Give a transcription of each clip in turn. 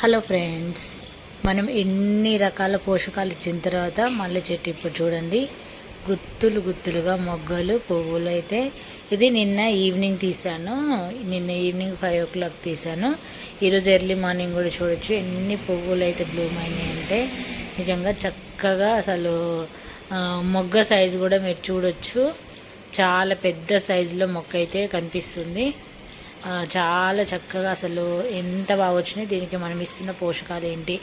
Hello friends, మనం ఎన్ని రకాల పోషకాలు ఇచ్చిన తర్వాత మల్లె చెట్టు ఇప్పుడు చూడండి గుత్తులు గుత్తులుగా మొగ్గలు పువ్వులు అయితే ఇది నిన్న ఈవినింగ్ తీసాను. నిన్న ఈవినింగ్ 5 o'clock తీసాను. ఈరోజు ఎర్లీ మార్నింగ్ కూడా చూడొచ్చు ఎన్ని పువ్వులు అయితే బ్లూమ్ అయినాయి అంటే నిజంగా చక్కగా అసలు మొగ్గ సైజు కూడా మీరు చూడొచ్చు. చాలా పెద్ద సైజులో మొక్క అయితే కనిపిస్తుంది. చాలా చక్కగా అసలు ఎంత బాగా వచ్చినాయి. దీనికి మనం ఇస్తున్న పోషకాలు ఏంటి,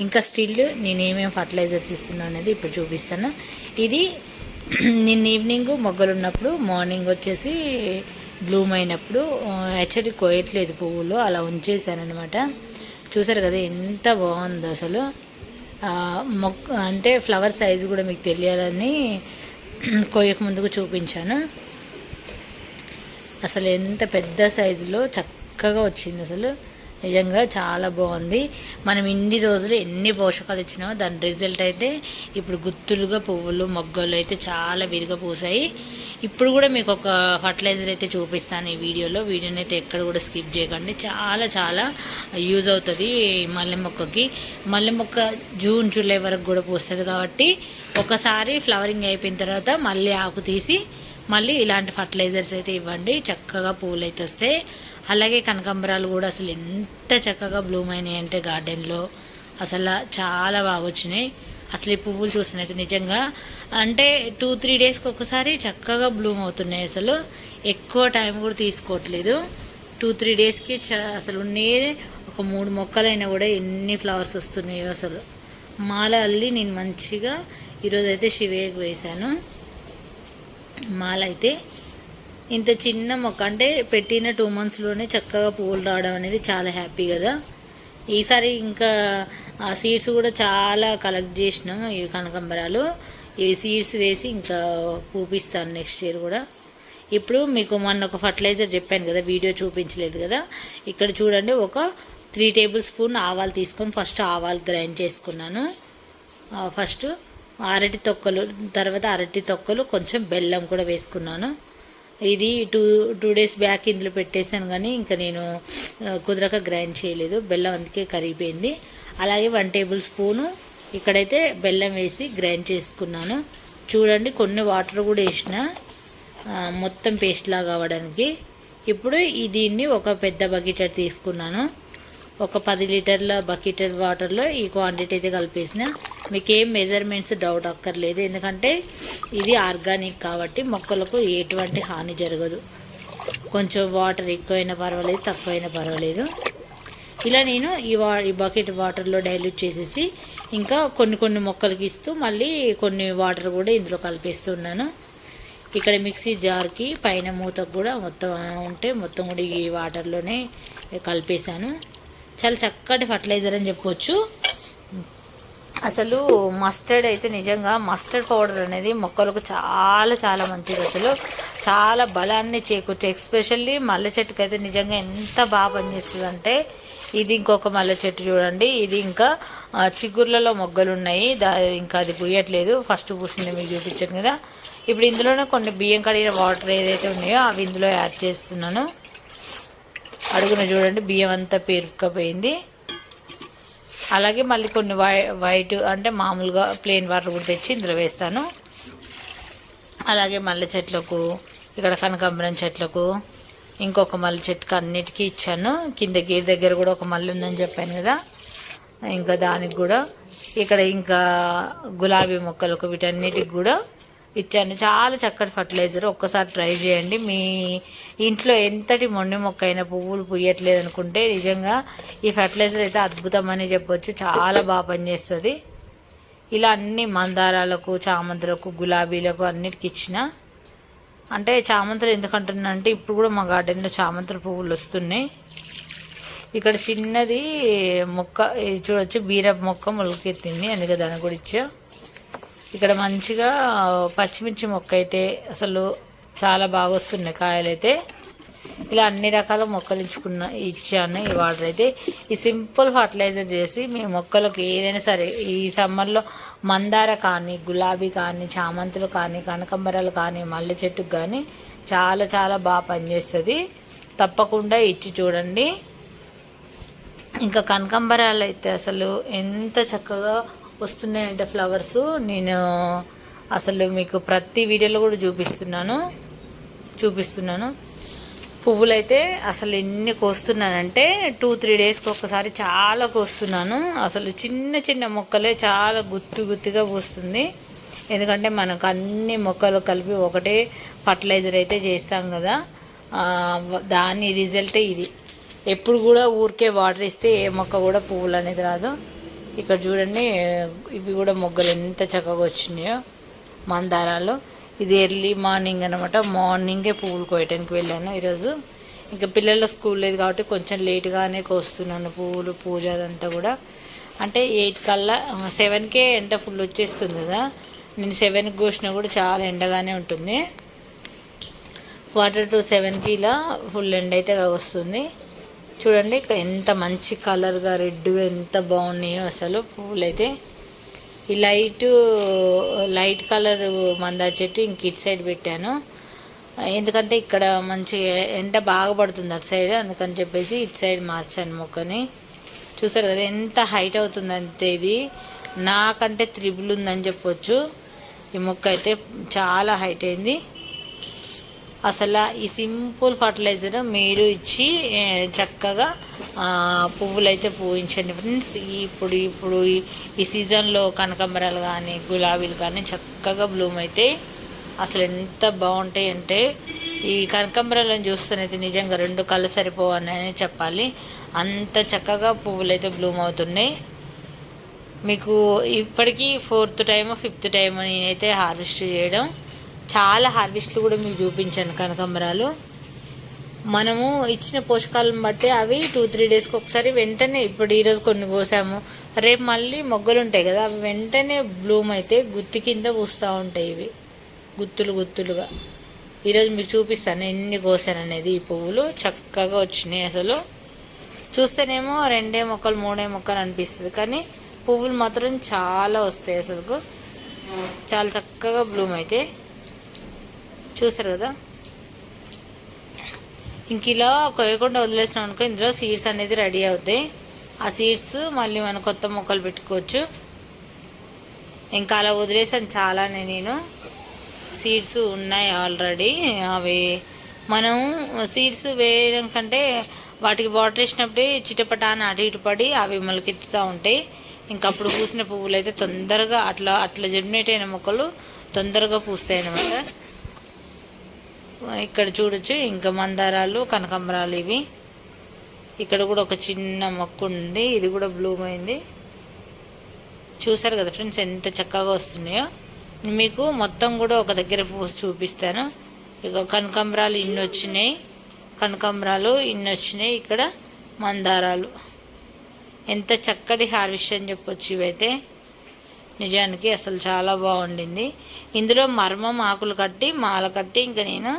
ఇంకా స్టిల్ నేను ఏమేమి ఫర్టిలైజర్స్ ఇస్తున్నాను అనేది ఇప్పుడు చూపిస్తాను. ఇది నిన్న ఈవినింగ్ మొగ్గలు ఉన్నప్పుడు మార్నింగ్ వచ్చేసి బ్లూమ్ అయినప్పుడు యాక్చువల్లీ కోయట్లేదు పువ్వులు, అలా ఉంచేసాను అనమాట. చూసారు కదా ఎంత బాగుందో అసలు. మొక్క అంటే ఫ్లవర్ సైజు కూడా మీకు తెలియాలని కోయక ముందుకు చూపించాను. అసలు ఎంత పెద్ద సైజులో చక్కగా వచ్చింది. అసలు నిజంగా చాలా బాగుంది. మనం ఇన్ని రోజులు ఎన్ని పోషకాలు ఇచ్చినామో దాని రిజల్ట్ అయితే ఇప్పుడు గుత్తులుగా పువ్వులు మొగ్గలు అయితే చాలా విరిగా పూసాయి. ఇప్పుడు కూడా మీకు ఒక ఫర్టిలైజర్ అయితే చూపిస్తాను ఈ వీడియోని అయితే ఎక్కడ కూడా స్కిప్ చేయకండి. చాలా చాలా యూజ్ అవుతుంది మల్లె మొక్కకి. మల్లె మొక్క జూన్ జూలై వరకు కూడా పూస్తుంది కాబట్టి ఒకసారి ఫ్లవరింగ్ అయిపోయిన తర్వాత మళ్ళీ ఆకు తీసి మళ్ళీ ఇలాంటి ఫర్టిలైజర్స్ అయితే ఇవ్వండి, చక్కగా పువ్వులు అయితే వస్తాయి. అలాగే కనకాంబరాలు కూడా అసలు ఎంత చక్కగా బ్లూమ్ అయినాయి అంటే గార్డెన్లో అసలు చాలా బాగా వచ్చినాయి. అసలు ఈ పువ్వులు చూసినట్టు నిజంగా అంటే 2-3 డేస్కి ఒకసారి చక్కగా బ్లూమ్ అవుతున్నాయి. అసలు ఎక్కువ టైం కూడా తీసుకోవట్లేదు. 2-3 డేస్కి అసలు ఉన్నాయి. ఒక 3 మొక్కలైనా కూడా ఎన్ని ఫ్లవర్స్ వస్తున్నాయో అసలు. మాల అల్లి నేను మంచిగా ఈరోజు అయితే శివేకి వేశాను. మాల అయితే ఇంత చిన్న మొక్క అంటే పెట్టిన 2 monthsలోనే చక్కగా పువ్వులు రావడం అనేది చాలా హ్యాపీ కదా. ఈసారి ఇంకా ఆ సీడ్స్ కూడా చాలా కలెక్ట్ చేసినాం. ఇవి కనకాంబరాలు, ఇవి సీడ్స్ వేసి ఇంకా పూపిస్తాను నెక్స్ట్ ఇయర్ కూడా. ఇప్పుడు మీకు మొన్న ఒక ఫర్టిలైజర్ చెప్పాను కదా, వీడియో చూపించలేదు కదా. ఇక్కడ చూడండి ఒక 3 tablespoon ఆవాలు తీసుకొని ఫస్ట్ ఆవాలు గ్రైండ్ చేసుకున్నాను. ఫస్ట్ అరటి తొక్కలు, తర్వాత అరటి తొక్కలు కొంచెం బెల్లం కూడా వేసుకున్నాను. ఇది టూ డేస్ బ్యాక్ ఇందులో పెట్టేశాను కానీ ఇంకా నేను కుదరక గ్రైండ్ చేయలేదు, బెల్లం అందుకే కరిగిపోయింది. అలాగే 1 tablespoon ఇక్కడైతే బెల్లం వేసి గ్రైండ్ చేసుకున్నాను. చూడండి కొన్ని వాటర్ కూడా వేసిన మొత్తం పేస్ట్ లాగా అవ్వడానికి. ఇప్పుడు దీన్ని ఒక పెద్ద బకెట్ తీసుకున్నాను. ఒక 10 లీటర్ల బకెట్ వాటర్లో ఈ క్వాంటిటీ అయితే కలిపేసిన. మీకు ఏం మెజర్మెంట్స్ డౌట్ అక్కర్లేదు, ఎందుకంటే ఇది ఆర్గానిక్ కాబట్టి మొక్కలకు ఎటువంటి హాని జరగదు. కొంచెం వాటర్ ఎక్కువైనా పర్వాలేదు, తక్కువైనా పర్వాలేదు. ఇలా నేను ఈ బకెట్ వాటర్లో డైల్యూట్ చేసేసి ఇంకా కొన్ని మొక్కలకి ఇస్తూ మళ్ళీ కొన్ని వాటర్ కూడా ఇందులో కలిపేస్తున్నాను. ఇక్కడ మిక్సీ జార్కి పైన మూతకు కూడా మొత్తం కూడా ఈ వాటర్లోనే కలిపేశాను. చాలా చక్కటి ఫర్టిలైజర్ అని చెప్పొచ్చు. అసలు మస్టర్డ్ అయితే నిజంగా మస్టర్డ్ పౌడర్ అనేది మొక్కలకు చాలా చాలా మంచిది. అసలు చాలా బలాన్ని చేకూర్చే, ఎస్పెషల్లీ మల్లె చెట్టుకు అయితే నిజంగా ఎంత బాగా పనిచేస్తుంది అంటే. ఇది ఇంకొక మల్లె చెట్టు చూడండి, ఇది ఇంకా చిగుర్లలో మొగ్గలు ఉన్నాయి, ఇంకా అది పూయట్లేదు. ఫస్ట్ పూసింది మీకు చూపించాను కదా. ఇప్పుడు ఇందులోనే కొన్ని బియ్యం కడిగిన వాటర్ ఏదైతే ఉన్నాయో అవి ఇందులో యాడ్ చేస్తున్నాను. అడుగున చూడండి బియ్యం అంతా పేరుకపోయింది. అలాగే మళ్ళీ కొన్ని వైట్ అంటే మామూలుగా ప్లెయిన్ వాటర్ కూడా తెచ్చి ఇందులో వేస్తాను. అలాగే మల్లె చెట్లకు, ఇక్కడ కనకాంబరం చెట్లకు, ఇంకొక మల్లె చెట్టుకు అన్నిటికీ ఇచ్చాను. కింద గేర్ దగ్గర కూడా ఒక మల్లె ఉందని చెప్పాను కదా, ఇంకా దానికి కూడా. ఇక్కడ ఇంకా గులాబీ మొక్కలకు వీటన్నిటికి కూడా ఇచ్చాను. చాలా చక్కటి ఫర్టిలైజర్, ఒక్కసారి ట్రై చేయండి. మీ ఇంట్లో ఎంతటి మొండి మొక్క అయినా పువ్వులు పూయట్లేదు అనుకుంటే నిజంగా ఈ ఫర్టిలైజర్ అయితే అద్భుతం అని చెప్పొచ్చు. చాలా బాగా పనిచేస్తుంది. ఇలా అన్ని మందారాలకు, చామంతులకు, గులాబీలకు అన్నిటికి ఇచ్చిన. అంటే చామంతులు ఎందుకంటున్నా అంటే ఇప్పుడు కూడా మా గార్డెన్లో చామంతుల పువ్వులు వస్తున్నాయి. ఇక్కడ చిన్నది మొక్క చూడొచ్చు, బీరప్ప మొక్క మొలకెత్తింది, అందుకే దాన్ని కూడా ఇచ్చా. ఇక్కడ మంచిగా పచ్చిమిర్చి మొక్క అయితే అసలు చాలా బాగా వస్తున్నాయి కాయలైతే. ఇలా అన్ని రకాల మొక్కలు ఇచ్చాను. ఈ వాటర్ అయితే ఈ సింపుల్ ఫర్టిలైజర్ చేసి మీ మొక్కలకు ఏదైనా సరే ఈ సమ్మర్లో మందార కానీ, గులాబీ కానీ, చామంతులు కానీ, కనకాంబరాలు కానీ, మల్లె చెట్టుకు కానీ చాలా చాలా బాగా పనిచేస్తుంది. తప్పకుండా ఇచ్చి చూడండి. ఇంకా కనకాంబరాలు అయితే అసలు ఎంత చక్కగా వస్తున్నాయంటే ఫ్లవర్స్, నేను అసలు మీకు ప్రతి వీడియోలో కూడా చూపిస్తున్నాను. పువ్వులైతే అసలు ఎన్ని కోస్తున్నానంటే 2-3 డేస్కి ఒక్కసారి చాలా కోస్తున్నాను. అసలు చిన్న చిన్న మొక్కలే చాలా గుత్తుగా పూస్తుంది. ఎందుకంటే మనకు అన్ని మొక్కలు కలిపి ఒకటే ఫర్టిలైజర్ అయితే చేస్తాం కదా, దాని రిజల్టే ఇది. ఎప్పుడు కూడా ఊరికే వాటర్ ఇస్తే ఏ మొక్క కూడా పువ్వులు అనేది రాదు. ఇక్కడ చూడండి, ఇవి కూడా మొగ్గలు ఎంత చక్కగా వచ్చినాయో మందారాలు. ఇది ఎర్లీ మార్నింగ్ అనమాట, మార్నింగే పువ్వులు కోయటానికి వెళ్ళాను ఈరోజు. ఇంకా పిల్లల స్కూల్ లేదు కాబట్టి కొంచెం లేట్గానే కోస్తున్నాను పువ్వులు, పూజ అదంతా కూడా. అంటే 8 కల్లా 7కే ఎండ ఫుల్ వచ్చేస్తుంది కదా, నేను 7కి కోసినా కూడా చాలా ఎండగానే ఉంటుంది. 6:45కి ఇలా ఫుల్ ఎండ అయితే వస్తుంది. చూడండి ఎంత మంచి కలర్గా రెడ్గా ఎంత బాగున్నాయో అసలు పువ్వులు అయితే. ఈ లైట్ కలర్ మందార చెట్టు ఇంక ఇటు సైడ్ పెట్టాను, ఎందుకంటే ఇక్కడ మంచి ఎండ బాగా పడుతుంది అటు సైడ్, అందుకని చెప్పేసి ఇటు సైడ్ మార్చాను మొక్కని. చూసారు కదా ఎంత హైట్ అవుతుంది అంతే, ఇది నాకంటే త్రిబుల్ ఉందని చెప్పొచ్చు. ఈ మొక్క అయితే చాలా హైట్ అయింది. అసలు ఈ సింపుల్ ఫర్టిలైజర్ మీరు ఇచ్చి చక్కగా పువ్వులు అయితే పూయించండి ఫ్రెండ్స్. ఇప్పుడు ఈ సీజన్లో కనకాంబరాలు కానీ గులాబీలు కానీ చక్కగా బ్లూమ్ అయితే అసలు ఎంత బాగుంటాయి అంటే, ఈ కనకాంబరాలను చూస్తేనైతే నిజంగా 2 కళ్ళు సరిపోవని చెప్పాలి, అంత చక్కగా పువ్వులు అయితే బ్లూమ్ అవుతున్నాయి. మీకు ఇప్పటికీ 4th టైం 5th టైం నేనైతే హార్వెస్ట్ చేయడం, చాలా హార్వెస్ట్లు కూడా మీకు చూపించాను కనకాంబరాలు. మనము ఇచ్చిన పోషకాలను బట్టి అవి 2-3 డేస్కి ఒకసారి వెంటనే, ఇప్పుడు ఈరోజు కొన్ని కోసాము, రేపు మళ్ళీ మొగ్గలు ఉంటాయి కదా, అవి వెంటనే బ్లూమ్ అయితే గుత్తి కింద పూస్తూ ఉంటాయి. ఇవి గుత్తులుగా ఈరోజు మీకు చూపిస్తాను ఎన్ని కోసాను అనేది. ఈ పువ్వులు చక్కగా వచ్చినాయి. అసలు చూస్తేనేమో 2 మొక్కలు 3 మొక్కలు అనిపిస్తుంది, కానీ పువ్వులు మాత్రం చాలా వస్తాయి. అసలు చాలా చక్కగా బ్లూమ్ అయితే చూసారు కదా. ఇంక ఇలా కోయకుండా వదిలేసినాం అనుకో, ఇందులో సీడ్స్ అనేది రెడీ అవుతాయి. ఆ సీడ్స్ మళ్ళీ మనం కొత్త మొక్కలు పెట్టుకోవచ్చు. ఇంకా అలా వదిలేసాను చాలానే, నేను సీడ్స్ ఉన్నాయి ఆల్రెడీ. అవి మనం సీడ్స్ వేయడం కంటే వాటికి వాటర్ వేసినప్పుడే చిటపటాన్ని అటు ఇటు పడి అవి మొలకెత్తుతూ ఉంటాయి. ఇంకప్పుడు పూసిన పువ్వులు అయితే తొందరగా అట్లా జర్మినేట్ అయిన మొక్కలు తొందరగా పూస్తాయి అన్నమాట. ఇక్కడ చూడొచ్చు ఇంకా మందారాలు, కనకాంబరాలు ఇవి. ఇక్కడ కూడా ఒక చిన్న మొక్క ఉంది, ఇది కూడా బ్లూమ్ అయింది. చూసారు కదా ఫ్రెండ్స్ ఎంత చక్కగా వస్తున్నాయో. మీకు మొత్తం కూడా ఒక దగ్గర పూసి చూపిస్తాను. ఇక కనకాంబరాలు ఇన్ని వచ్చినాయి, ఇక్కడ మందారాలు. ఎంత చక్కటి హార్వెస్ట్ అని చెప్పొచ్చు ఇవైతే. నిజానికి అసలు చాలా బాగుండింది. ఇందులో మర్మం ఆకులు కట్టి మాల కట్టి ఇంకా నేను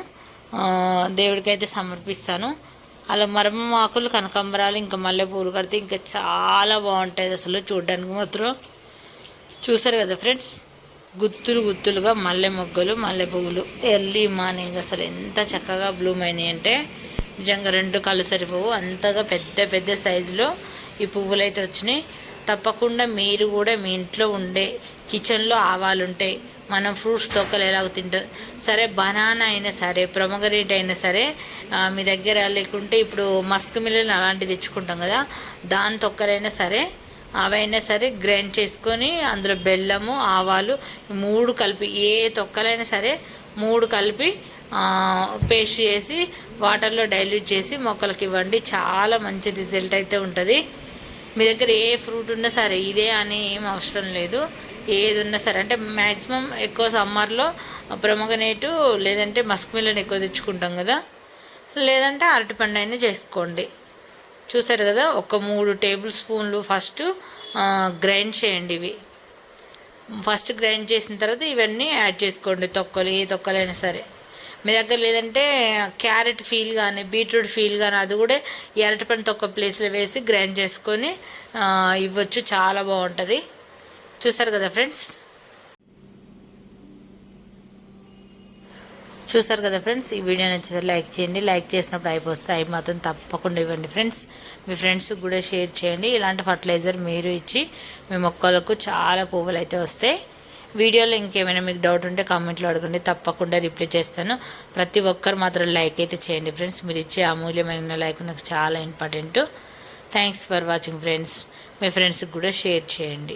దేవుడికైతే సమర్పిస్తాను. అలా మర్మం ఆకులు, కనకాంబరాలు, ఇంకా మల్లెపూలు కడితే ఇంకా చాలా బాగుంటుంది అసలు చూడడానికి మాత్రం. చూసారు కదా ఫ్రెండ్స్, గుత్తులుగా మల్లె మొగ్గలు, మల్లె పువ్వులు ఎర్లీ మార్నింగ్ అసలు ఎంత చక్కగా బ్లూమ్ అయినాయి అంటే నిజంగా 2 కళ్ళు సరిపోవు, అంతగా పెద్ద సైజులో ఈ పువ్వులు అయితే వచ్చినాయి. తప్పకుండా మీరు కూడా మీ ఇంట్లో ఉండే కిచెన్లో ఆవాలు ఉంటాయి, మనం ఫ్రూట్స్ తొక్కలు ఎలాగ తింటాం సరే, బనానా అయినా సరే, ప్రొమోగ్రనేట్ అయినా సరే, మీ దగ్గర లేకుంటే ఇప్పుడు మస్క్ మిలన్ అలాంటివి తెచ్చుకుంటాం కదా, దాని తొక్కలైనా సరే, అవైనా సరే గ్రైండ్ చేసుకొని అందులో బెల్లము, ఆవాలు 3 కలిపి, ఏ తొక్కలైనా సరే 3 కలిపి పేస్ట్ చేసి వాటర్లో డైల్యూట్ చేసి మొక్కలకి ఇవ్వండి. చాలా మంచి రిజల్ట్ అయితే ఉంటుంది. మీ దగ్గర ఏ ఫ్రూట్ ఉన్నా సరే, ఇదే అని ఏం అవసరం లేదు, ఏది ఉన్నా సరే. అంటే మ్యాక్సిమం ఎక్కువ సమ్మర్లో ప్రొమోగ్రనేటు లేదంటే మస్క్ మిలన్ ఎక్కువ తెచ్చుకుంటాం కదా, లేదంటే అరటిపండు అయినా చేసుకోండి. చూసారు కదా, ఒక 3 టేబుల్ స్పూన్లు ఫస్ట్ గ్రైండ్ చేయండి. ఇవి ఫస్ట్ గ్రైండ్ చేసిన తర్వాత ఇవన్నీ యాడ్ చేసుకోండి, తొక్కలు, ఏ తొక్కలైనా సరే. మీ దగ్గర లేదంటే క్యారెట్ ఫీల్ కానీ, బీట్రూట్ ఫీల్ కానీ, అది కూడా ఈ అరటిపండు తొక్క ప్లేస్లో వేసి గ్రైండ్ చేసుకొని ఇవ్వచ్చు, చాలా బాగుంటుంది. చూసారు కదా ఫ్రెండ్స్, చూసారు కదా ఫ్రెండ్స్, ఈ వీడియో నచ్చితే లైక్ చేయండి. లైక్ చేసినప్పుడు అయిపోతే అవి మాత్రం తప్పకుండా ఇవ్వండి ఫ్రెండ్స్. మీ ఫ్రెండ్స్కి కూడా షేర్ చేయండి. ఇలాంటి ఫర్టిలైజర్ మీరు ఇచ్చి మీ మొక్కలకు చాలా పువ్వులు అయితే వస్తాయి. వీడియోలో ఇంకేమైనా మీకు డౌట్ ఉంటే కామెంట్లో అడగండి, తప్పకుండా రిప్లై చేస్తాను. ప్రతి ఒక్కరు మాత్రం లైక్ అయితే చేయండి ఫ్రెండ్స్. మీరు ఇచ్చే అమూల్యమైన లైక్ నాకు చాలా important. Thanks for watching friends. మీ ఫ్రెండ్స్కి కూడా షేర్ చేయండి.